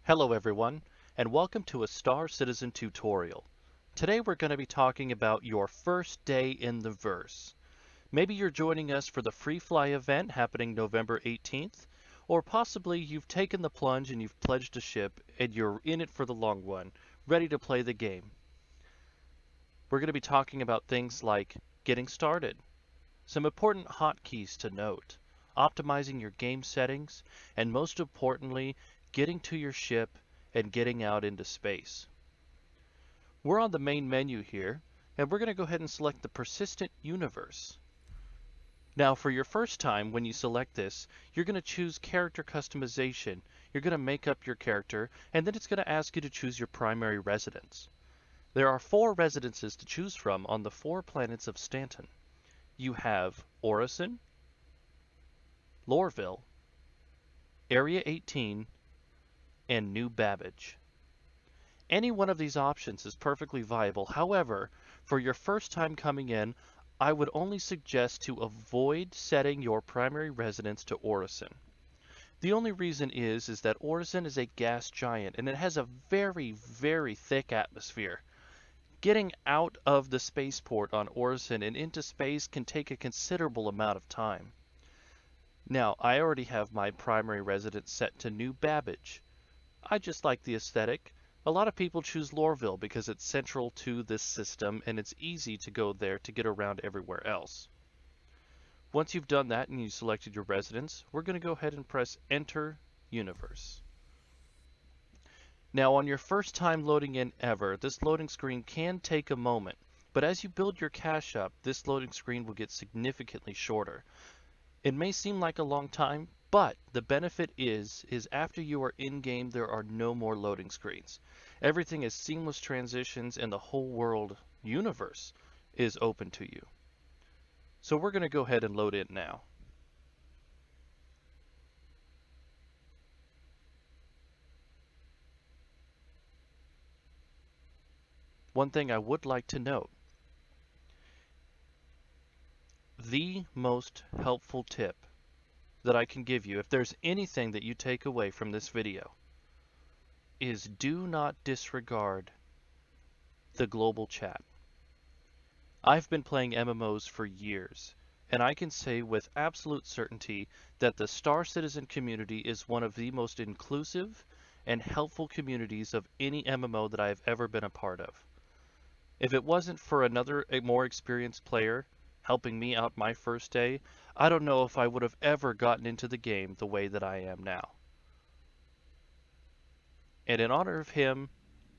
Hello everyone, and welcome to a Star Citizen tutorial. Today we're going to be talking about your first day in the verse. Maybe you're joining us for the Free Fly event happening November 18th, or possibly you've taken the plunge and you've pledged a ship and you're in it for the long run, ready to play the game. We're going to be talking about things like getting started, some important hotkeys to note, optimizing your game settings, and most importantly, getting to your ship and getting out into space. We're on the main menu here, and we're going to go ahead and select the Persistent Universe. Now, for your first time, when you select this, you're going to choose Character Customization. You're going to make up your character, and then it's going to ask you to choose your primary residence. There are 4 residences to choose from on the 4 planets of Stanton. You have Orison, Lorville, Area 18, and New Babbage. Any one of these options is perfectly viable. However, for your first time coming in, I would only suggest to avoid setting your primary residence to Orison. The only reason is that Orison is a gas giant and it has a very, very thick atmosphere. Getting out of the spaceport on Orison and into space can take a considerable amount of time. Now, I already have my primary residence set to New Babbage. I just like the aesthetic. A lot of people choose Lorville because it's central to this system and it's easy to go there to get around everywhere else. Once you've done that and you selected your residence, we're going to go ahead and press Enter Universe. Now on your first time loading in ever, this loading screen can take a moment, but as you build your cache up, this loading screen will get significantly shorter. It may seem like a long time, but the benefit is after you are in game, there are no more loading screens. Everything is seamless transitions and the whole world universe is open to you. So we're going to go ahead and load in now. One thing I would like to note, the most helpful tip that I can give you, if there's anything that you take away from this video, is do not disregard the global chat. I've been playing MMOs for years, and I can say with absolute certainty that the Star Citizen community is one of the most inclusive and helpful communities of any MMO that I've ever been a part of. If it wasn't for a more experienced player helping me out my first day, I don't know if I would have ever gotten into the game the way that I am now. And in honor of him,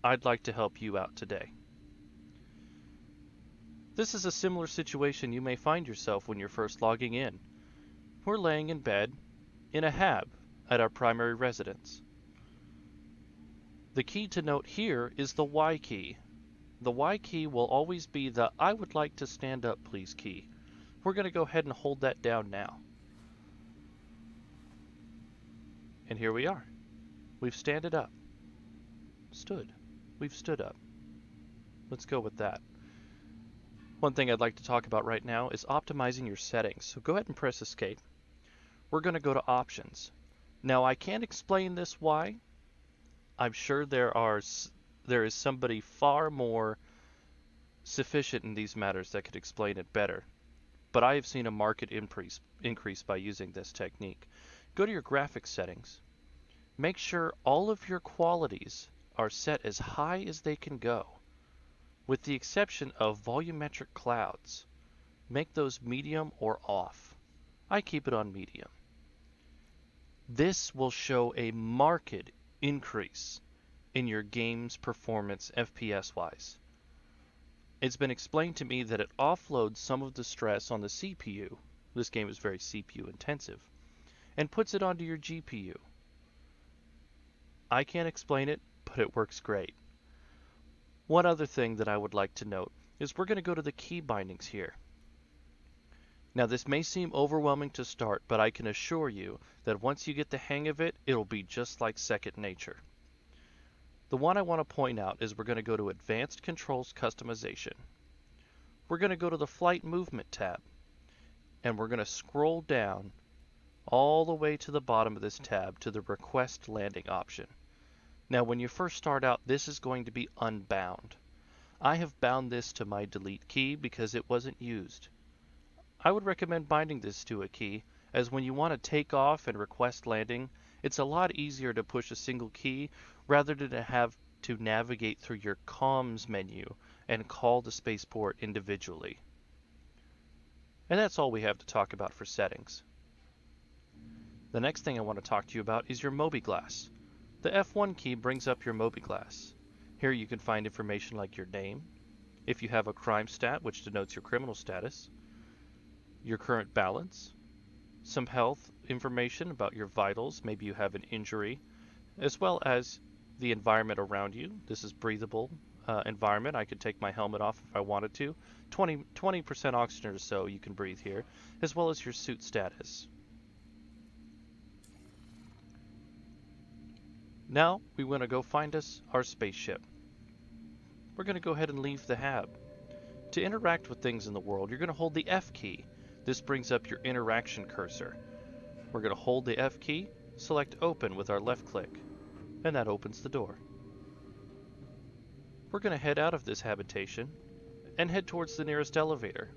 I'd like to help you out today. This is a similar situation you may find yourself when you're first logging in. We're laying in bed, in a hab, at our primary residence. The key to note here is the Y key. The Y key will always be the I would like to stand up please key. We're going to go ahead and hold that down now. And here we are. We've standed up. Stood. We've stood up. Let's go with that. One thing I'd like to talk about right now is optimizing your settings. So go ahead and press escape. We're going to go to options. Now I can't explain this why. I'm sure there is somebody far more sufficient in these matters that could explain it better. But I have seen a market increase by using this technique. Go to your graphics settings. Make sure all of your qualities are set as high as they can go, with the exception of volumetric clouds. Make those medium or off. I keep it on medium. This will show a marked increase in your game's performance FPS-wise. It's been explained to me that it offloads some of the stress on the CPU, this game is very CPU intensive, and puts it onto your GPU. I can't explain it, but it works great. One other thing that I would like to note is we're going to go to the key bindings here. Now this may seem overwhelming to start, but I can assure you that once you get the hang of it, it'll be just like second nature. The one I want to point out is we're going to go to Advanced Controls Customization. We're going to go to the Flight Movement tab, and we're going to scroll down all the way to the bottom of this tab to the Request Landing option. Now when you first start out, this is going to be unbound. I have bound this to my delete key because it wasn't used. I would recommend binding this to a key, as when you want to take off and request landing, it's a lot easier to push a single key rather than to have to navigate through your comms menu and call the spaceport individually. And that's all we have to talk about for settings. The next thing I want to talk to you about is your MobiGlass. The F1 key brings up your MobiGlass. Here you can find information like your name, if you have a crime stat, which denotes your criminal status, your current balance, some health information about your vitals, maybe you have an injury, as well as the environment around you. This is breathable environment. I could take my helmet off if I wanted to. 20% oxygen or so you can breathe here, as well as your suit status. Now we want to go find us our spaceship. We're going to go ahead and leave the hab. To interact with things in the world, you're going to hold the F key. This brings up your interaction cursor. We're going to hold the F key, select open with our left click, and that opens the door. We're going to head out of this habitation and head towards the nearest elevator.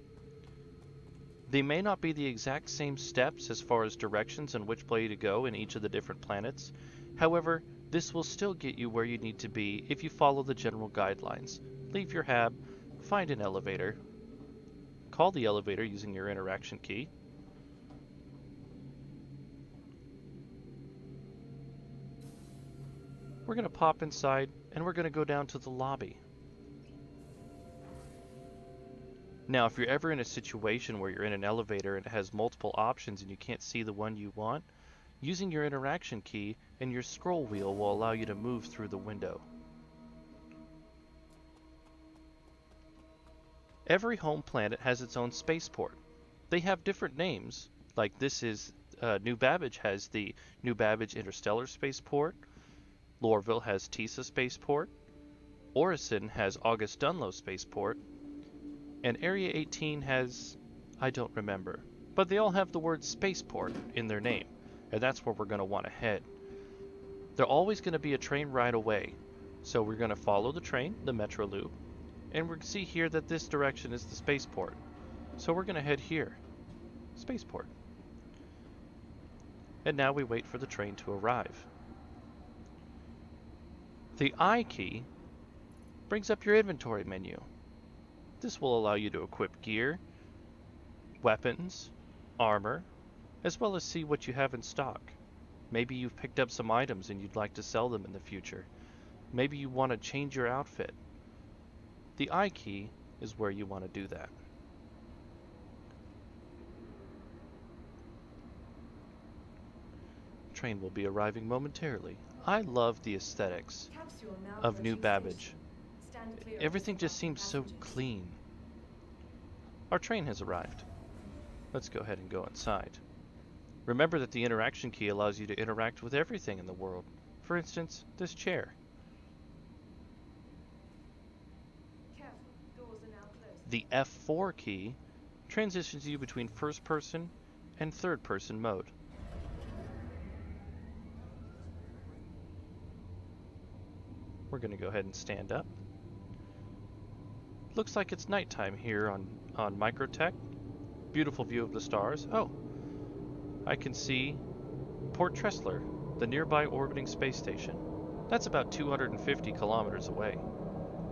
They may not be the exact same steps as far as directions and which way to go in each of the different planets. However, this will still get you where you need to be if you follow the general guidelines. Leave your hab, find an elevator, call the elevator using your interaction key, we're going to pop inside and we're going to go down to the lobby. Now, if you're ever in a situation where you're in an elevator and it has multiple options and you can't see the one you want, using your interaction key and your scroll wheel will allow you to move through the window. Every home planet has its own spaceport. They have different names, like this is New Babbage has the New Babbage Interstellar Spaceport, Lorville has TISA Spaceport, Orison has August Dunlo Spaceport, and Area 18 has, I don't remember, but they all have the word spaceport in their name, and that's where we're going to want to head. They're always going to be a train ride away, so we're going to follow the train, the Metro Loop, and we're going to see here that this direction is the spaceport. So we're going to head here, spaceport. And now we wait for the train to arrive. The I key brings up your inventory menu. This will allow you to equip gear, weapons, armor, as well as see what you have in stock. Maybe you've picked up some items and you'd like to sell them in the future. Maybe you want to change your outfit. The I key is where you want to do that. Train will be arriving momentarily. I love the aesthetics of New Babbage. Everything just seems so clean. Our train has arrived. Let's go ahead and go inside. Remember that the interaction key allows you to interact with everything in the world. For instance, this chair. The F4 key transitions you between first person and third person mode. We're going to go ahead and stand up. Looks like it's nighttime here on Microtech. Beautiful view of the stars. Oh, I can see Port Tressler, the nearby orbiting space station. That's about 250 kilometers away.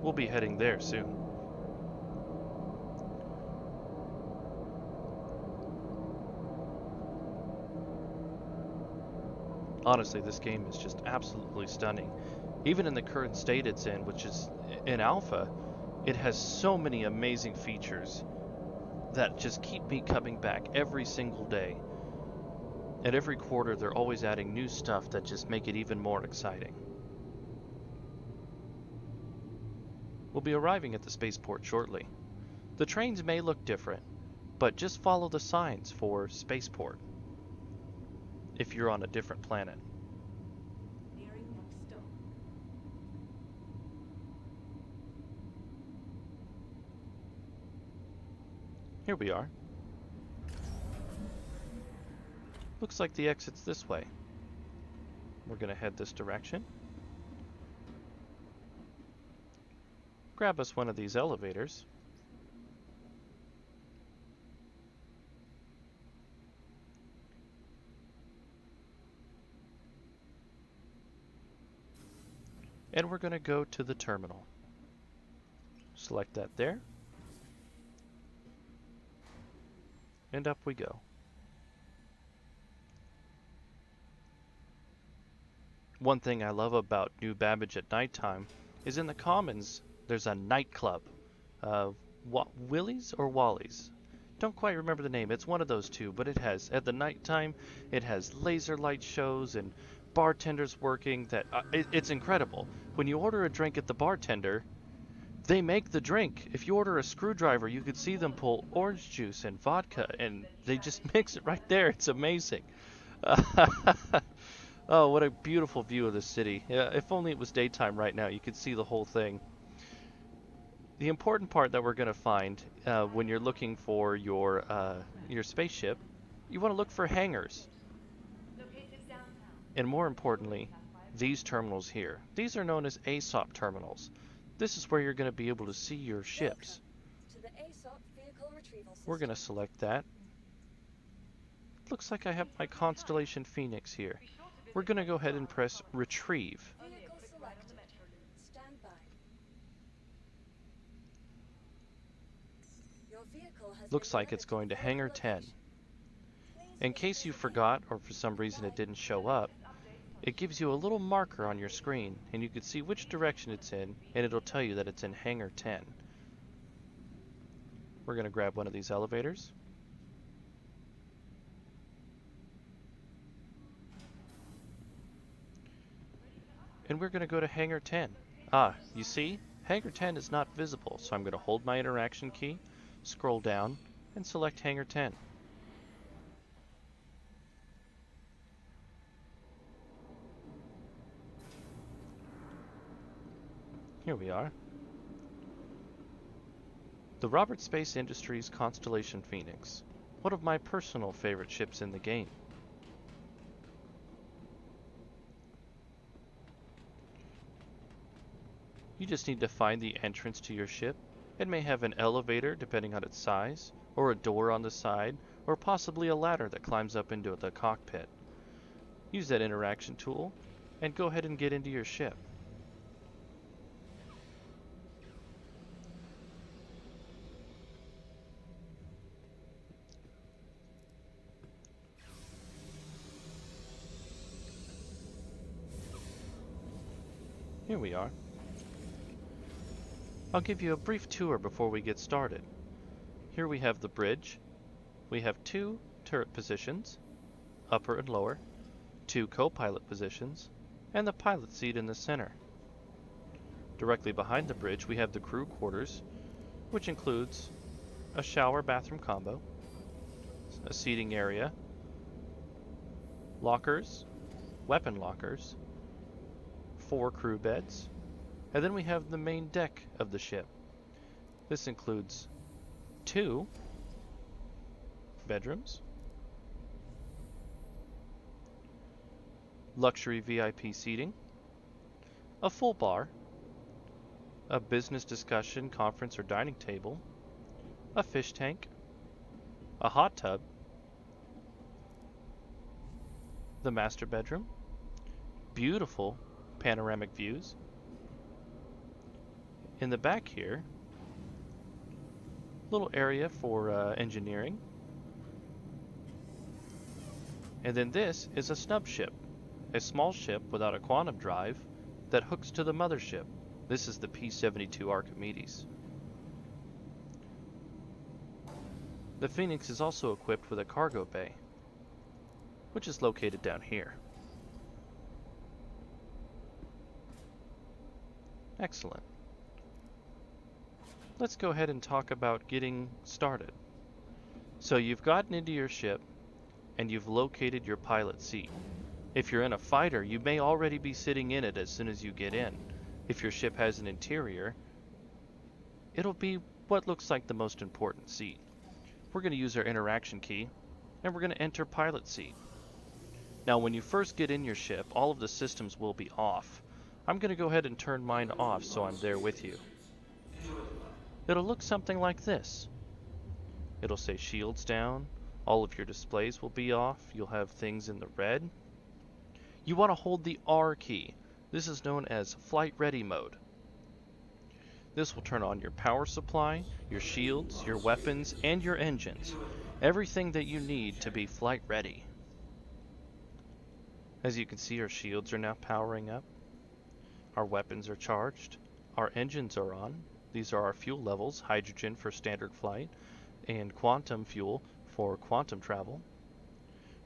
We'll be heading there soon. Honestly, this game is just absolutely stunning. Even in the current state it's in, which is in alpha, it has so many amazing features that just keep me coming back every single day. And every quarter they're always adding new stuff that just make it even more exciting. We'll be arriving at the spaceport shortly. The trains may look different, but just follow the signs for spaceport if you're on a different planet. Nearing next stop. Here we are. Looks like the exit's this way. We're going to head this direction. grab us one of these elevators. And we're going to go to the terminal. Select that there. And up we go. One thing I love about New Babbage at nighttime is in the Commons there's a nightclub. Willie's or Wally's? Don't quite remember the name. It's one of those two, but it has, at the nighttime, it has laser light shows and bartenders working that, it's incredible. When you order a drink at the bartender, they make the drink. If you order a screwdriver, you could see them pull orange juice and vodka, and they just mix it right there. It's amazing. Oh, what a beautiful view of the city. Yeah, if only it was daytime right now, you could see the whole thing. The important part that we're going to find when you're looking for your spaceship, you want to look for hangars. And more importantly, these terminals here. These are known as ASOP terminals. This is where you're going to be able to see your ships. We're going to select that. Looks like I have my Constellation Phoenix here. We're going to go ahead and press Retrieve. Looks like it's going to Hangar 10. In case you forgot or for some reason it didn't show up, it gives you a little marker on your screen and you can see which direction it's in and it'll tell you that it's in Hangar 10. We're going to grab one of these elevators. And we're going to go to Hangar 10. You see? Hangar 10 is not visible, so I'm going to hold my interaction key, scroll down, and select Hangar 10. Here we are. The Robert Space Industries Constellation Phoenix, one of my personal favorite ships in the game. You just need to find the entrance to your ship. It may have an elevator depending on its size, or a door on the side, or possibly a ladder that climbs up into the cockpit. Use that interaction tool and go ahead and get into your ship. Here we are. I'll give you a brief tour before we get started. Here we have the bridge. We have 2 turret positions, upper and lower, 2 co-pilot positions, and the pilot seat in the center. Directly behind the bridge we have the crew quarters, which includes a shower bathroom combo, a seating area, lockers, weapon lockers, 4 crew beds, and then we have the main deck of the ship. This includes 2 bedrooms, luxury VIP seating, a full bar, a business discussion, conference, or dining table, a fish tank, a hot tub, the master bedroom, beautiful panoramic views. In the back here, little area for engineering. And then this is a snub ship, a small ship without a quantum drive that hooks to the mothership. This is the P-72 Archimedes. The Phoenix is also equipped with a cargo bay, which is located down here. Excellent. Let's go ahead and talk about getting started. So you've gotten into your ship and you've located your pilot seat. If you're in a fighter, you may already be sitting in it as soon as you get in. If your ship has an interior, it'll be what looks like the most important seat. We're going to use our interaction key and we're going to enter pilot seat. Now when you first get in your ship, all of the systems will be off. I'm going to go ahead and turn mine off so I'm there with you. It'll look something like this. It'll say shields down, all of your displays will be off, you'll have things in the red. You want to hold the R key. This is known as flight ready mode. This will turn on your power supply, your shields, your weapons, and your engines. Everything that you need to be flight ready. As you can see, our shields are now powering up. Our weapons are charged. Our engines are on. These are our fuel levels, hydrogen for standard flight, and quantum fuel for quantum travel.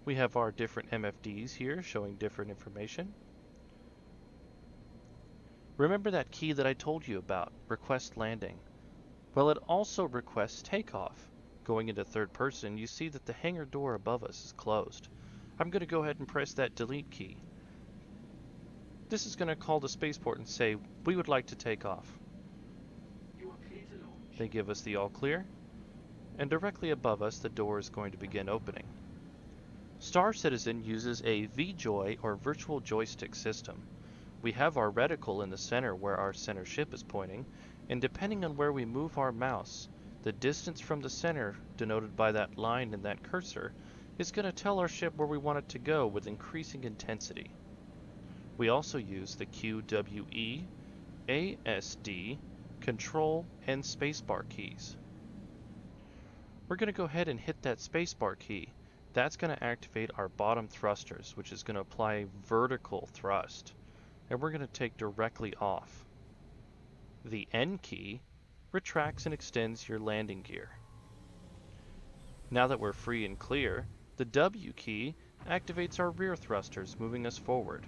We have our different MFDs here showing different information. Remember that key that I told you about, request landing? Well, it also requests takeoff. Going into third person, you see that the hangar door above us is closed. I'm going to go ahead and press that delete key. This is going to call the spaceport and say, we would like to take off. They give us the all clear, and directly above us the door is going to begin opening. Star Citizen uses a VJoy or virtual joystick system. We have our reticle in the center where our center ship is pointing, and depending on where we move our mouse, the distance from the center, denoted by that line and that cursor, is going to tell our ship where we want it to go with increasing intensity. We also use the QWE, ASD, Control, and Spacebar keys. We're going to go ahead and hit that Spacebar key. That's going to activate our bottom thrusters, which is going to apply vertical thrust, and we're going to take directly off. The N key retracts and extends your landing gear. Now that we're free and clear, the W key activates our rear thrusters, moving us forward.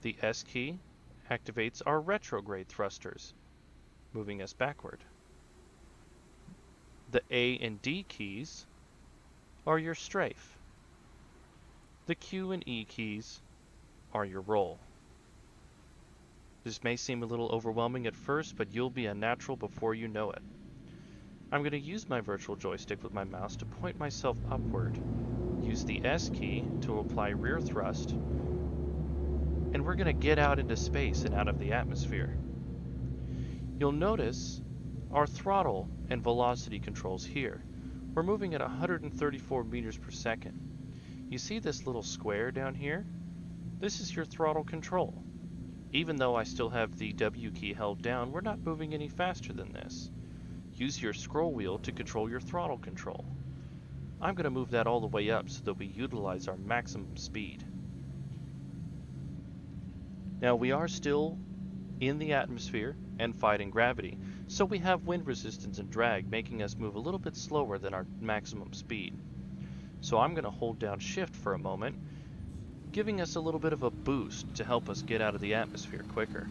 The S key activates our retrograde thrusters, moving us backward. The A and D keys are your strafe. The Q and E keys are your roll. This may seem a little overwhelming at first, but you'll be a natural before you know it. I'm going to use my virtual joystick with my mouse to point myself upward. Use the S key to apply rear thrust, and we're going to get out into space and out of the atmosphere. You'll notice our throttle and velocity controls here. We're moving at 134 meters per second. You see this little square down here? This is your throttle control. Even though I still have the W key held down, we're not moving any faster than this. Use your scroll wheel to control your throttle control. I'm going to move that all the way up so that we utilize our maximum speed. Now we are still in the atmosphere and fighting gravity, so we have wind resistance and drag, making us move a little bit slower than our maximum speed. So I'm going to hold down shift for a moment, giving us a little bit of a boost to help us get out of the atmosphere quicker.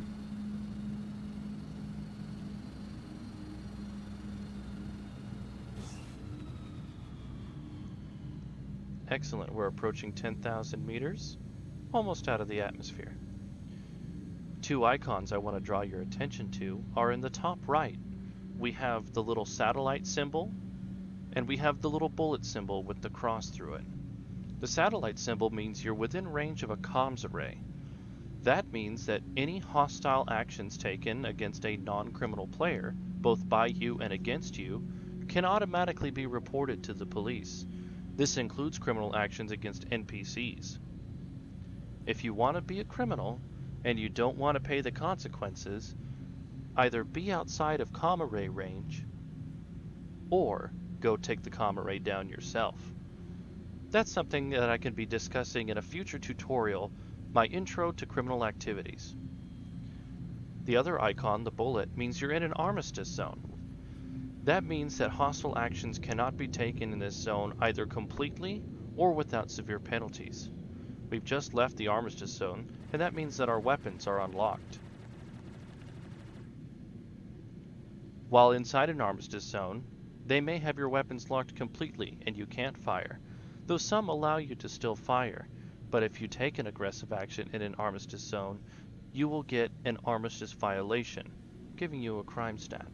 Excellent, we're approaching 10,000 meters, almost out of the atmosphere. Two icons I want to draw your attention to are in the top right. We have the little satellite symbol, and we have the little bullet symbol with the cross through it. The satellite symbol means you're within range of a comms array. That means that any hostile actions taken against a non-criminal player, both by you and against you, can automatically be reported to the police. This includes criminal actions against NPCs. If you want to be a criminal, and you don't want to pay the consequences, either be outside of comm array range, or go take the comm array down yourself. That's something that I can be discussing in a future tutorial, my intro to criminal activities. The other icon, the bullet, means you're in an armistice zone. That means that hostile actions cannot be taken in this zone either completely or without severe penalties. We've just left the armistice zone, and that means that our weapons are unlocked. While inside an armistice zone, they may have your weapons locked completely and you can't fire, though some allow you to still fire, but if you take an aggressive action in an armistice zone, you will get an armistice violation, giving you a crime stat.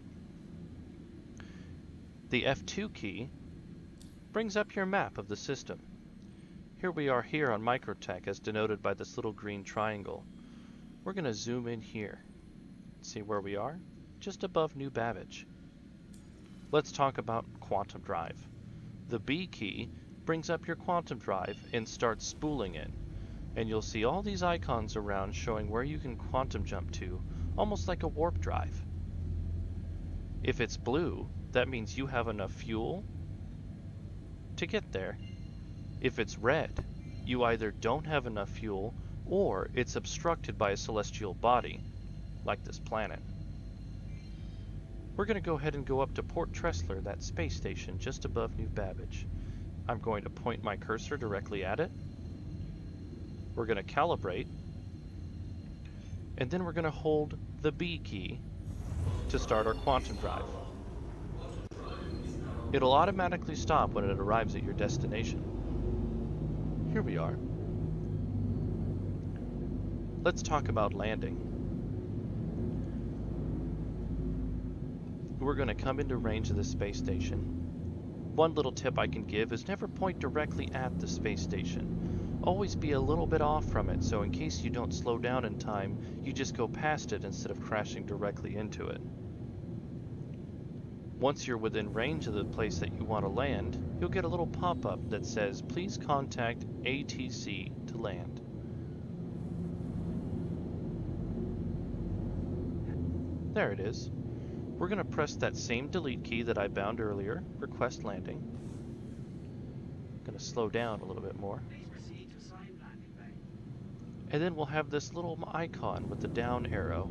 The F2 key brings up your map of the system. Here we are here on Microtech as denoted by this little green triangle. We're going to zoom in here. See where we are? Just above New Babbage. Let's talk about quantum drive. The B key brings up your quantum drive and starts spooling it, and you'll see all these icons around showing where you can quantum jump to, almost like a warp drive. If it's blue, that means you have enough fuel to get there. If it's red, you either don't have enough fuel or it's obstructed by a celestial body, like this planet. We're going to go ahead and go up to Port Tressler, that space station just above New Babbage. I'm going to point my cursor directly at it. We're going to calibrate, and then we're going to hold the B key to start our quantum drive. It'll automatically stop when it arrives at your destination. Here we are. Let's talk about landing. We're going to come into range of the space station. One little tip I can give is never point directly at the space station. Always be a little bit off from it, so in case you don't slow down in time, you just go past it instead of crashing directly into it. Once you're within range of the place that you want to land, you'll get a little pop-up that says, "Please contact ATC to land." There it is. We're going to press that same delete key that I bound earlier, request landing. I'm going to slow down a little bit more. And then we'll have this little icon with the down arrow.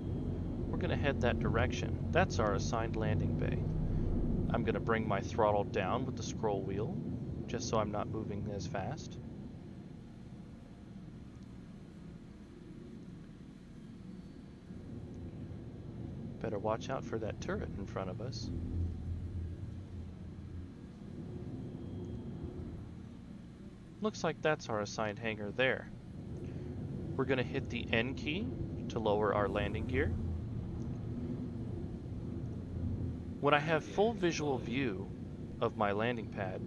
We're going to head that direction. That's our assigned landing bay. I'm going to bring my throttle down with the scroll wheel, just so I'm not moving as fast. Better watch out for that turret in front of us. Looks like that's our assigned hangar there. We're going to hit the N key to lower our landing gear. When I have full visual view of my landing pad,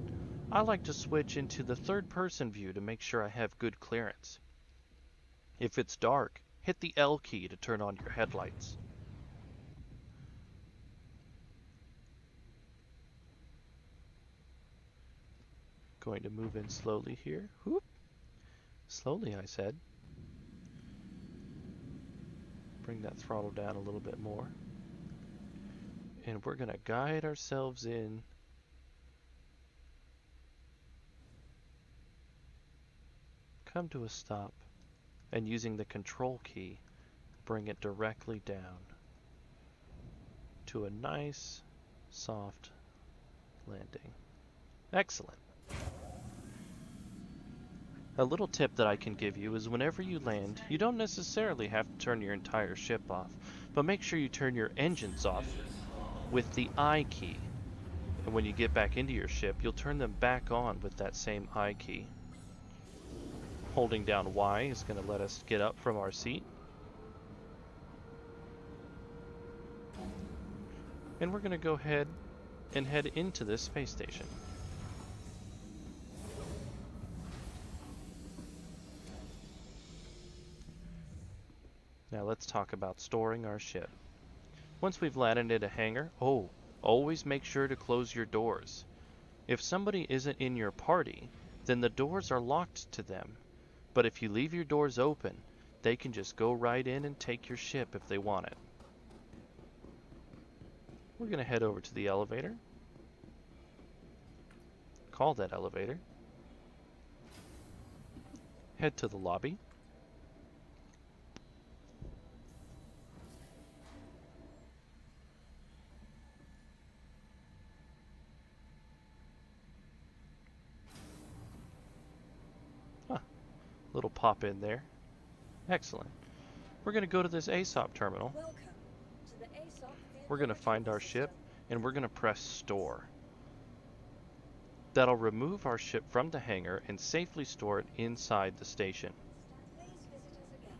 I like to switch into the third-person view to make sure I have good clearance. If it's dark, hit the L key to turn on your headlights. Going to move in slowly here. Whoop. Slowly, I said. Bring that throttle down a little bit more. And we're going to guide ourselves in. Come to a stop. And using the control key, bring it directly down to a nice, soft landing. Excellent. A little tip that I can give you is whenever you land, you don't necessarily have to turn your entire ship off, but make sure you turn your engines off with the I key. And when you get back into your ship, you'll turn them back on with that same I key. Holding down Y is going to let us get up from our seat. And we're going to go ahead and head into this space station. Now let's talk about storing our ship. Once we've landed at a hangar, always make sure to close your doors. If somebody isn't in your party, then the doors are locked to them. But if you leave your doors open, they can just go right in and take your ship if they want it. We're going to head over to the elevator. Call that elevator. Head to the lobby. Little pop in there. Excellent. We're going to go to this ASOP terminal. Welcome to the ASOP We're going to find our ship, and we're going to press store. That'll remove our ship from the hangar and safely store it inside the station. Please visit us again.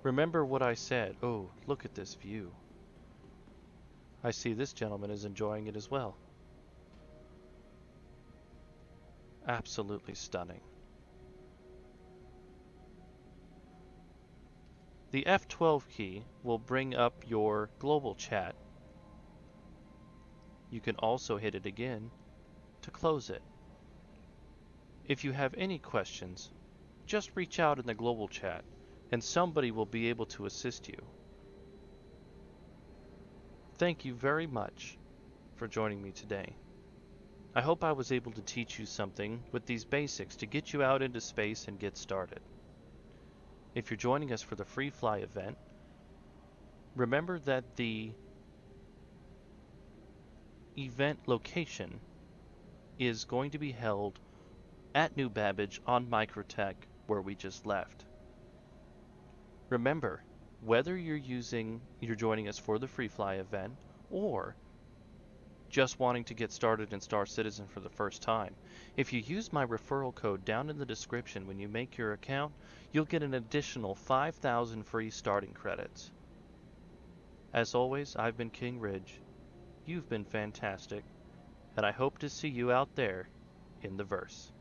Remember what I said. Oh, look at this view. I see this gentleman is enjoying it as well. Absolutely stunning. The F12 key will bring up your global chat You can also hit it again to close it. If you have any questions, just reach out in the global chat and somebody will be able to assist you. Thank you very much for joining me today. I hope I was able to teach you something with these basics to get you out into space and get started. If you're joining us for the Free Fly event, remember that the event location is going to be held at New Babbage on Microtech, where we just left. Remember, whether you're joining us for the Free Fly event or just wanting to get started in Star Citizen for the first time, if you use my referral code down in the description when you make your account, you'll get an additional 5,000 free starting credits. As always, I've been King Ridge. You've been fantastic, and I hope to see you out there in the verse.